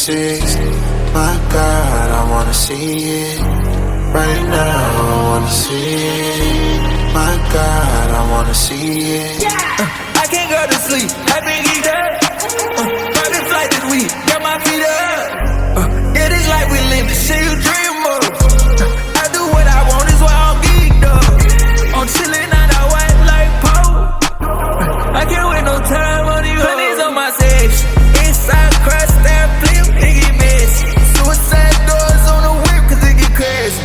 360. My God, I wanna see it. Right now, I wanna see it. My God, I wanna see it. I can't go to sleep, I been eat up. Private flight this week, got my feet up. Yeah, this life we live, the shit you dream of. I do what I want, is why I'm geeked up. I'm chillin' out of white like Poe. I can't wait no time on you. Honey's on my section. Inside crash, that flip, it get messy. Suicide doors on the whip, cause it get crazy.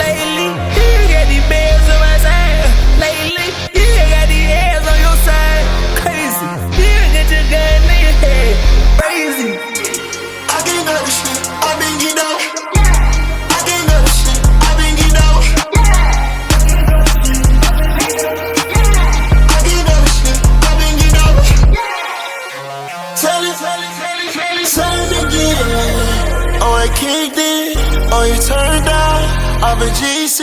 Lately, you got these bands on my side. Lately, you got these hands on your side. Crazy, you get your gun in your head. Crazy. I can't go to sleep, I been geeked out. I can't go to sleep, I been geeked out. I can't go to sleep, I been geeked out. Tell it again. Oh, I kicked it. Oh, you turned out. I'm a GC.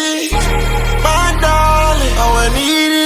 My darling. Oh, I need it.